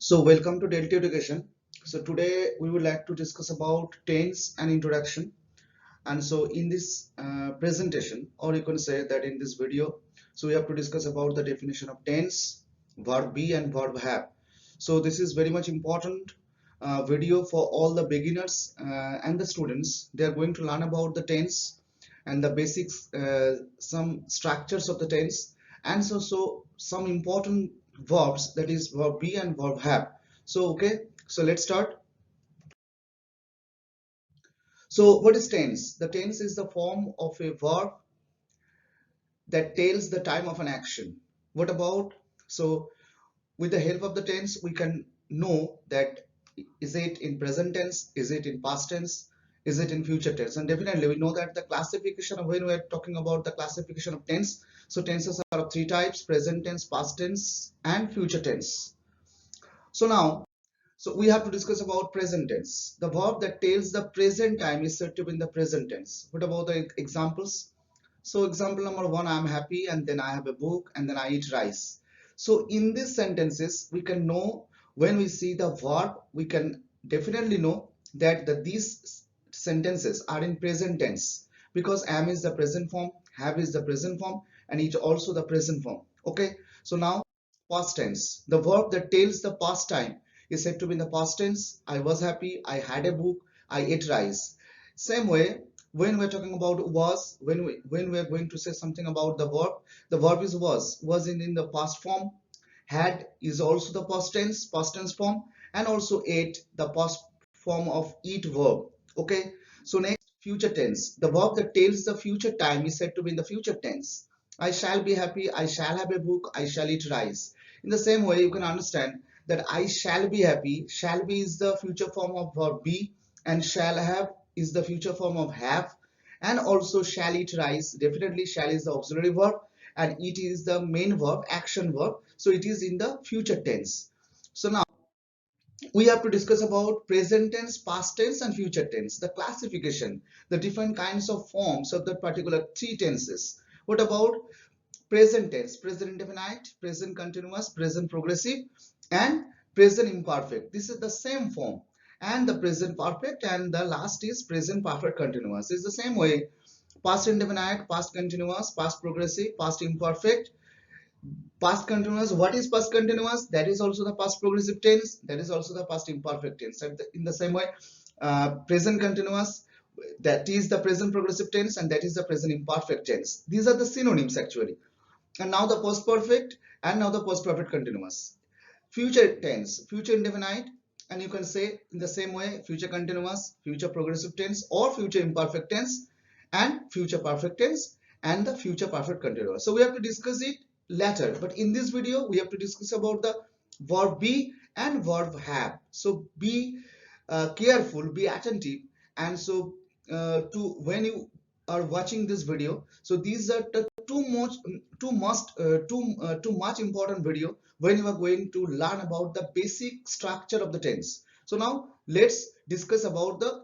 So welcome to Delta Education. So today we would like to discuss about tense and introduction. And so in this presentation, or you can say that in this video, so we have to discuss about the definition of tense, verb be and verb have. So this is very much important video for all the beginners and the students. They are going to learn about the tense and the basics, some structures of the tense, and so some important verbs, that is verb be and verb have. So okay, so let's start. So what is tense? The tense is the form of a verb that tells the time of an action. What about? So with the help of the tense, we can know that is it in present tense, is it in past tense, is it in future tense. And definitely we know that the classification of, when we are talking about the classification of tense, so tenses are of three types: present tense, past tense and future tense. So now, so we have to discuss about present tense. The verb that tells the present time is said to be in the present tense. What about the examples? So example number one, I'm happy, and then I have a book, and then I eat rice. So in these sentences, we can know, when we see the verb, we can definitely know that these sentences are in present tense, because am is the present form, have is the present form, and eat also the present form. Okay. So now past tense. The verb that tells the past time is said to be in the past tense. I was happy, I had a book, I ate rice. Same way, when we're talking about was, when we're going to say something about the verb is was in the past form. Had is also the past tense form, and also ate, the past form of eat verb. Okay. So next, future tense. The verb that tells the future time is said to be in the future tense. I shall be happy, I shall have a book, I shall eat rice. In the same way, you can understand that I shall be happy, shall be is the future form of verb be, and shall have is the future form of have, and also shall eat rice. Definitely shall is the auxiliary verb, and it is the main verb, action verb, so it is in the future tense. So now we have to discuss about present tense, past tense and future tense, the classification, the different kinds of forms of that particular three tenses. What about present tense? Present indefinite, present continuous, present progressive and present imperfect. This is the same form. And the present perfect, and the last is present perfect continuous. It's the same way: past indefinite, past continuous, past progressive, past imperfect, past continuous. What is past continuous? That is also the past progressive tense, that is also the past imperfect tense. In the same way, present continuous, that is the present progressive tense, and that is the present imperfect tense. These are the synonyms actually. And now the post perfect, and now the post perfect continuous. Future tense, future indefinite, and you can say in the same way future continuous, future progressive tense, or future imperfect tense, and future perfect tense, and the future perfect continuous. So we have to discuss it later, but in this video we have to discuss about the verb be and verb have. So be careful, be attentive, and so to when you are watching this video, so these are the too much important video when you are going to learn about the basic structure of the tense. So now let's discuss about the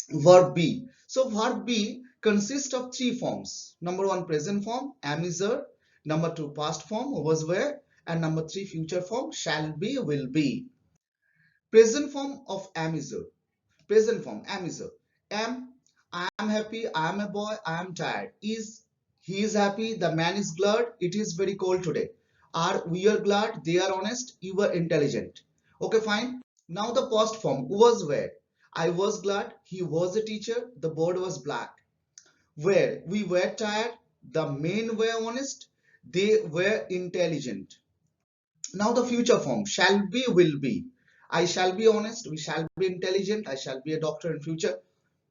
verb be. So verb be consists of three forms. Number one, present form, am is are. Number two, past form, was were. And number three, future form, shall be, will be. Present form of am is are. Present form, am is are. Am, I am happy, I am a boy, I am tired. Is, he is happy, the man is glad, it is very cold today. Are, we are glad, they are honest, you are intelligent. Okay, fine. Now the past form, was were. I was glad, he was a teacher, the bird was black. Where, we were tired, the men were honest, they were intelligent. Now the future form, shall be, will be. I shall be honest, we shall be intelligent, I shall be a doctor in future,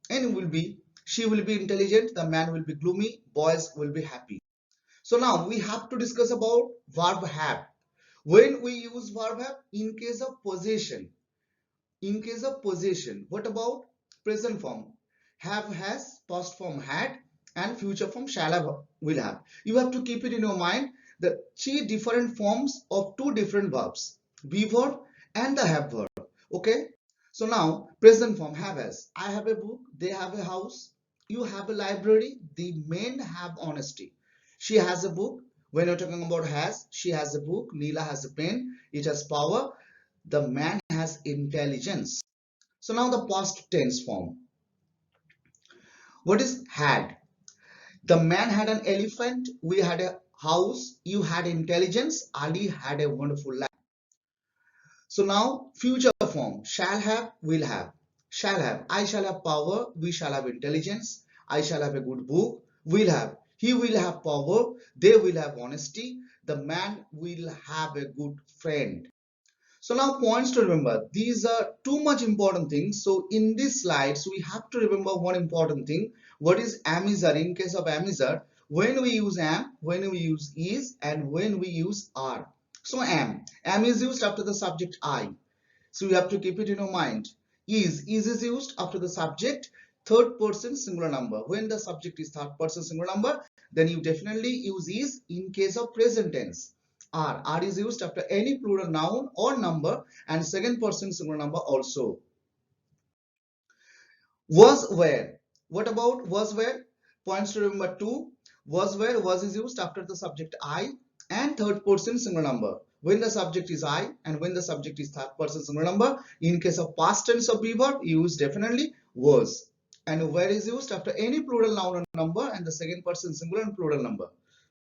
and will be, she will be intelligent, the man will be gloomy, boys will be happy. So now we have to discuss about verb have. When we use verb have in case of possession, in case of possession, what about present form? Have, has, past form had, and future form shall have, will have. You have to keep it in your mind, the three different forms of two different verbs, be verb and the have verb. Okay. So now present form, have, has. I have a book, they have a house, you have a library, the men have honesty. She has a book. When you're talking about has, she has a book, Neela has a pen, it has power. The man has intelligence. So now the past tense form. What is had? The man had an elephant. We had a house. You had intelligence. Ali had a wonderful life. So now future form. Shall have, will have. Shall have. I shall have power. We shall have intelligence. I shall have a good book. Will have. He will have power. They will have honesty. The man will have a good friend. So now points to remember. These are too much important things. So in these slides, we have to remember one important thing. What is am is are? In case of am is are, when we use am, when we use is, and when we use are. So am is used after the subject I. So you have to keep it in your mind. Is used after the subject third person singular number. When the subject is third person singular number, then you definitely use is in case of present tense. Are is used after any plural noun or number and second person singular number also. Was where. What about was where? Points to remember two. Was where was is used after the subject I and third person singular number. When the subject is I and when the subject is third person singular number. In case of past tense of be verb, use definitely was. And where is used after any plural noun or number and the second person singular and plural number.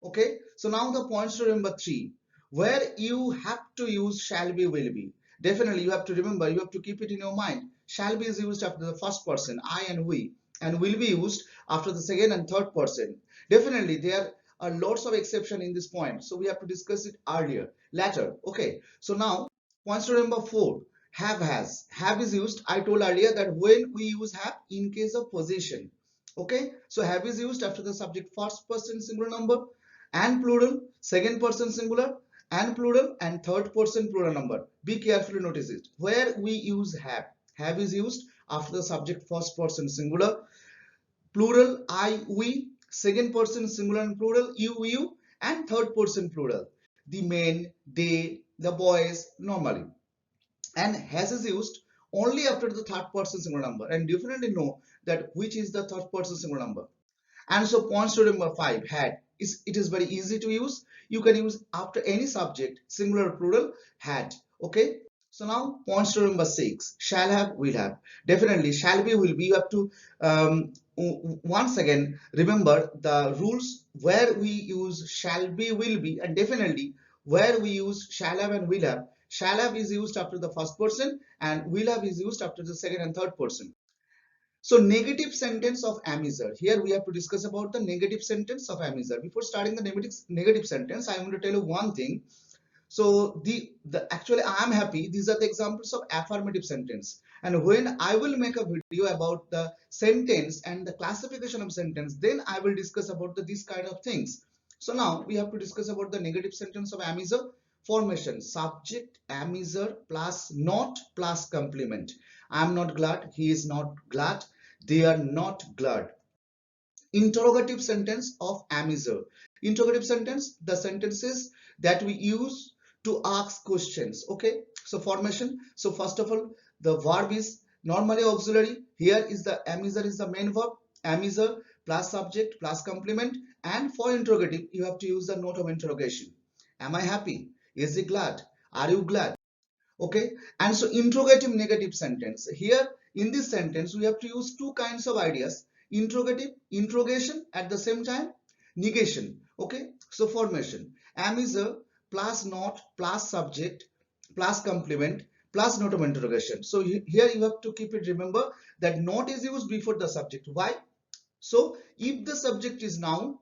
Okay, so now the points to remember three, where you have to use shall be, will be. Definitely, you have to remember, you have to keep it in your mind. Shall be is used after the first person, I and we, and will be used after the second and third person. Definitely, there are lots of exception in this point, so we have to discuss it earlier, later. Okay, so now points to remember four. Have has. Have is used. I told earlier that when we use have in case of possession. Okay, so have is used after the subject first person singular number and plural, second person singular and plural, and third person plural number. Be carefully notice it. Where we use have. Have is used after the subject first person singular, plural I, we, second person singular and plural you, and third person plural. The men, they, the boys normally. And has is used only after the third person singular number. And definitely know that which is the third person singular number. And so points to remember five, had. It is very easy to use. You can use after any subject, singular or plural, had. Okay. So now points to remember six, shall have, will have. Definitely shall be, will be. You have to once again remember the rules where we use shall be, will be, and definitely where we use shall have and will have. Shall have is used after the first person and will have is used after the second and third person. So negative sentence of am is are. Here we have to discuss about the negative sentence of am is are. Before starting the negative sentence, I want to tell you one thing. So the actually I am happy. These are the examples of affirmative sentence. And when I will make a video about the sentence and the classification of sentence, then I will discuss about these kind of things. So now we have to discuss about the negative sentence of am is are. Formation: subject am is are plus not plus complement. I am not glad. He is not glad. They are not glad. Interrogative sentence of am is are. Interrogative sentence, the sentences that we use to ask questions. Okay, so formation. So first of all, the verb is normally auxiliary. Here is the am is are is the main verb. Am is are plus subject plus complement. And for interrogative, you have to use the note of interrogation. Am I happy? Is he glad? Are you glad? Okay, and so interrogative negative sentence. Here in this sentence we have to use two kinds of ideas: interrogative, interrogation, at the same time negation. Okay, so formation: am is a plus not plus subject plus complement plus note of interrogation. So here you have to keep it, remember that not is used before the subject. Why? So if the subject is noun,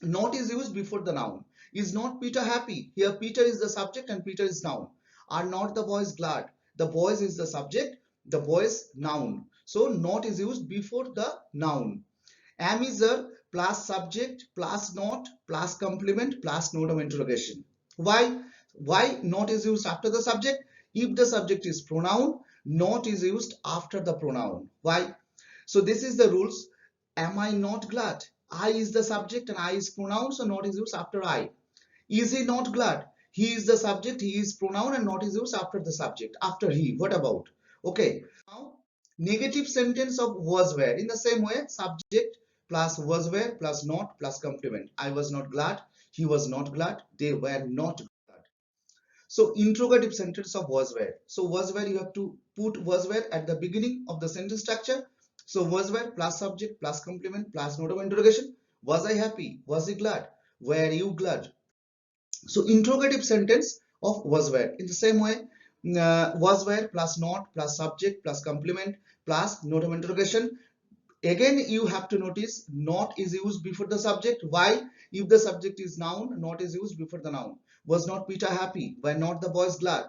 not is used before the noun. Is not Peter happy? Here Peter is the subject and Peter is noun. Are not the boys glad? The boys is the subject, the boys noun. So not is used before the noun. Am is a plus subject plus not plus complement plus note of interrogation. Why? Why not is used after the subject? If the subject is pronoun, not is used after the pronoun. Why? So this is the rules. Am I not glad? I is the subject and I is pronoun, so not is used after I. Is he not glad? He is the subject, he is pronoun, and not is used after the subject, after he. What about? Okay. Now, negative sentence of was where. In the same way, subject plus was where plus not plus complement. I was not glad. He was not glad. They were not glad. So interrogative sentence of was where. So was where, you have to put was where at the beginning of the sentence structure. So was where plus subject plus complement plus note of interrogation. Was I happy? Was he glad? Were you glad? So interrogative sentence of was where. In the same way, was where plus not plus subject plus complement plus note of interrogation. Again, you have to notice not is used before the subject. Why? If the subject is noun, not is used before the noun. Was not Peter happy? Were not the boys glad?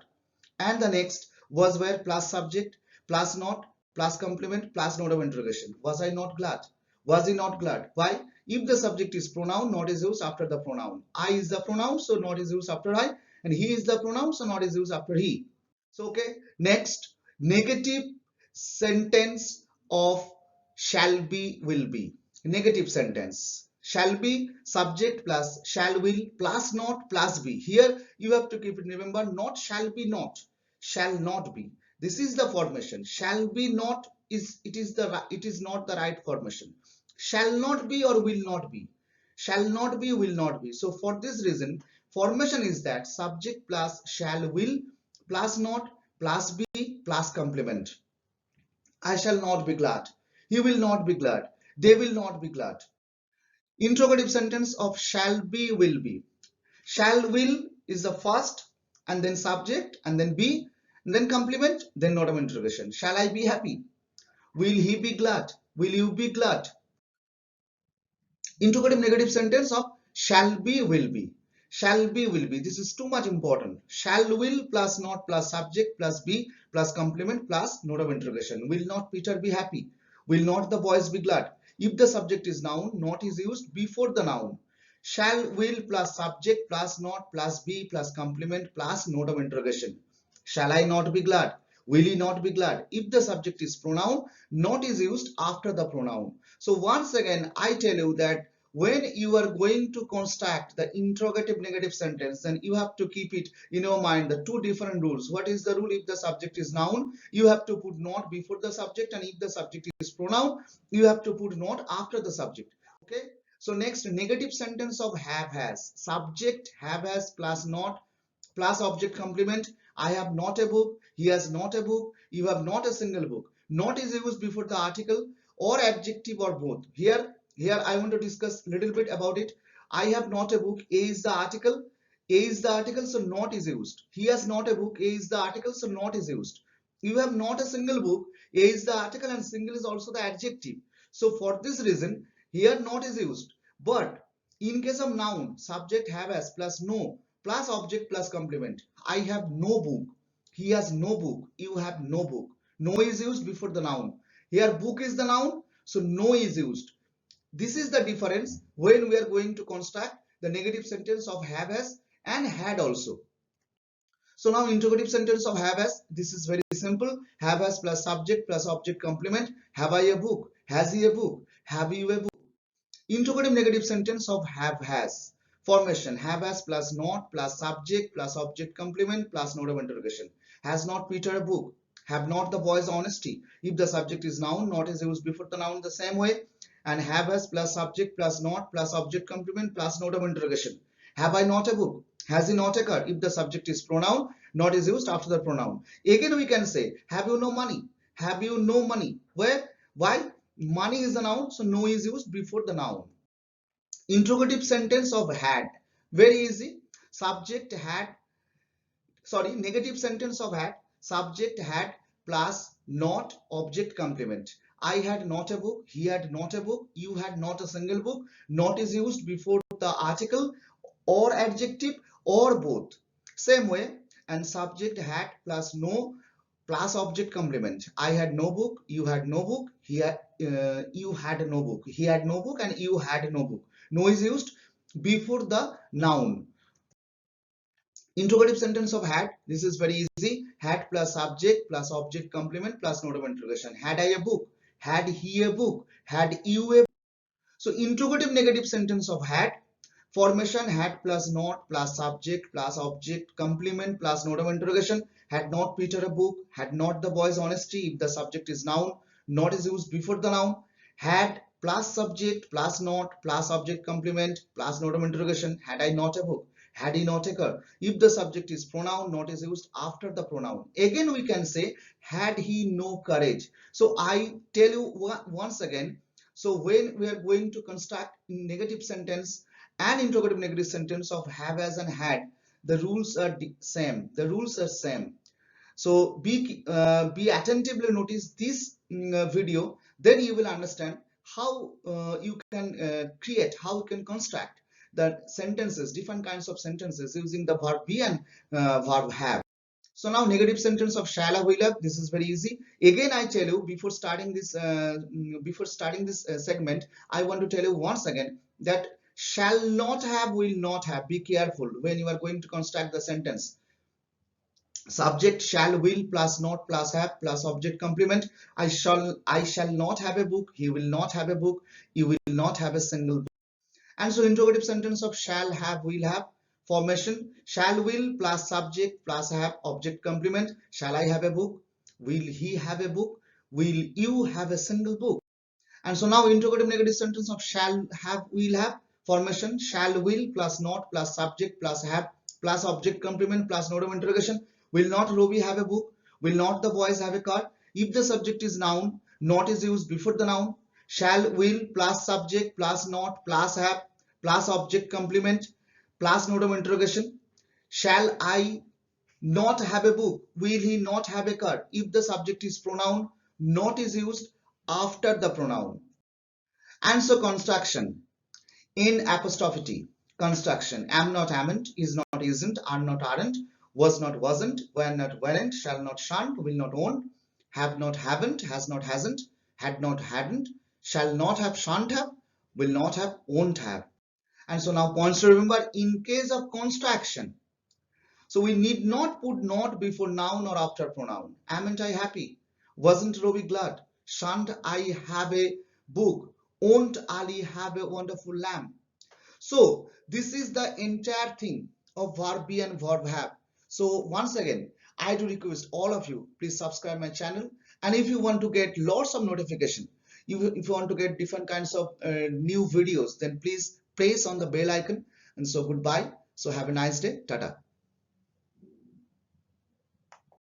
And the next was where plus subject plus not plus complement plus note of interrogation. Was I not glad? Was he not glad? Why? If the subject is pronoun, not is used after the pronoun. I is the pronoun, so not is used after I, and he is the pronoun, so not is used after he. So okay, next, negative sentence of shall be will be. Negative sentence. Shall be subject plus shall will plus not plus be. Here you have to keep it, remember, not shall be not, shall not be. This is the formation. Shall be not is it is not the right formation. Shall not be or will not be. Shall not be, will not be. So for this reason, formation is that subject plus shall will plus not plus be plus complement. I shall not be glad. He will not be glad. They will not be glad. Interrogative sentence of shall be will be. Shall will is the first, and then subject, and then be, and then complement, then note of interrogation. Shall I be happy? Will he be glad? Will you be glad? Interrogative negative sentence of shall be will be. Shall be will be. This is too much important. Shall will plus not plus subject plus be plus complement plus note of interrogation. Will not Peter be happy? Will not the boys be glad? If the subject is noun, not is used before the noun. Shall will plus subject plus not plus be plus complement plus note of interrogation. Shall I not be glad? Will he not be glad? If the subject is pronoun, not is used after the pronoun. So once again, I tell you that when you are going to construct the interrogative negative sentence, then you have to keep it in your mind the two different rules. What is the rule? If the subject is noun, you have to put not before the subject, and if the subject is pronoun, you have to put not after the subject. Okay. So next, negative sentence of have has. Subject have has plus not plus object complement. I have not a book. He has not a book. You have not a single book. Not is used before the article or adjective or both. Here I want to discuss a little bit about it. I have not a book. A is the article. A is the article, so not is used. He has not a book. A is the article, so not is used. You have not a single book. A is the article and single is also the adjective. So for this reason, here not is used. But in case of noun, subject have as plus no plus object plus complement. I have no book. He has no book. You have no book. No is used before the noun. Here book is the noun, so no is used. This is the difference when we are going to construct the negative sentence of have has and had also. So now interrogative sentence of have has, this is very simple. Have has plus subject plus object complement. Have I a book? Has he a book? Have you a book? Interrogative negative sentence of have has. Formation have has plus not plus subject plus object complement plus note of interrogation. Has not Peter a book? Have not the boys honesty? If the subject is noun, not is used before the noun the same way. And have has plus subject plus not plus object complement plus note of interrogation. Have I not a book? Has he not a car? If the subject is pronoun, not is used after the pronoun. Again we can say, have you no money? Have you no money? Where? Why? Money is the noun, so no is used before the noun. Interrogative sentence of had. Very easy. Subject had, sorry, negative sentence of had. Subject had plus not object complement. I had not a book. He had not a book. You had not a single book. Not is used before the article or adjective or both. Same way, and subject had plus no plus object complement. I had no book. You had no book. You had no book. He had no book and you had no book. No is used before the noun. Interrogative sentence of had. This is very easy. Had plus subject plus object complement plus note of interrogation. Had I a book? Had he a book? Had you a book? So interrogative negative sentence of had. Formation had plus not plus subject plus object complement plus note of interrogation. Had not Peter a book? Had not the boys honesty? If the subject is noun, not is used before the noun. Had plus subject plus not plus object complement plus note of interrogation. Had I not a book? Had he not occurred? If the subject is pronoun, not is used after the pronoun. Again, we can say, had he no courage. So I tell you once again, so when we are going to construct negative sentence and interrogative negative sentence of have, as, and had, the rules are same. The rules are same. So be attentively notice this video, then you will understand how you can create, how you can construct the sentences, different kinds of sentences using the verb be and verb have. So now negative sentence of shall have, will have. This is very easy. Again, I tell you before starting this segment, I want to tell you once again that shall not have, will not have. Be careful when you are going to construct the sentence. Subject shall, will plus not plus have plus object complement. I shall not have a book. He will not have a book. You will not have a single book. And so interrogative sentence of shall have, will have. Formation shall, will plus subject plus have object complement. Shall I have a book? Will he have a book? Will you have a single book? And so now interrogative negative sentence of shall have, will have. Formation shall, will plus not plus subject plus have plus object complement plus note of interrogation. Will not Robbie have a book? Will not the boys have a car? If the subject is noun, not is used before the noun. Shall, will plus subject plus not plus have plus object complement plus note of interrogation. Shall I not have a book? Will he not have a car? If the subject is pronoun, not is used after the pronoun. Answer construction in apostrophe construction. Am not, amn't, is not, isn't, are not, aren't, was not, wasn't, were not, weren't, shall not, shan't, will not, won't, have not, haven't, has not, hasn't, had not, hadn't, shall not have, shan't have, will not have, won't have. And so now points to remember in case of construction. So we need not put not before noun or after pronoun. Amn't I happy? Wasn't Robbie glad? Shan't I have a book? Won't Ali have a wonderful lamb? So this is the entire thing of verb be and verb have. So once again, I do request all of you, please subscribe my channel. And if you want to get lots of notification, if you want to get different kinds of new videos, then please press on the bell icon. And so goodbye. So have a nice day. Tata.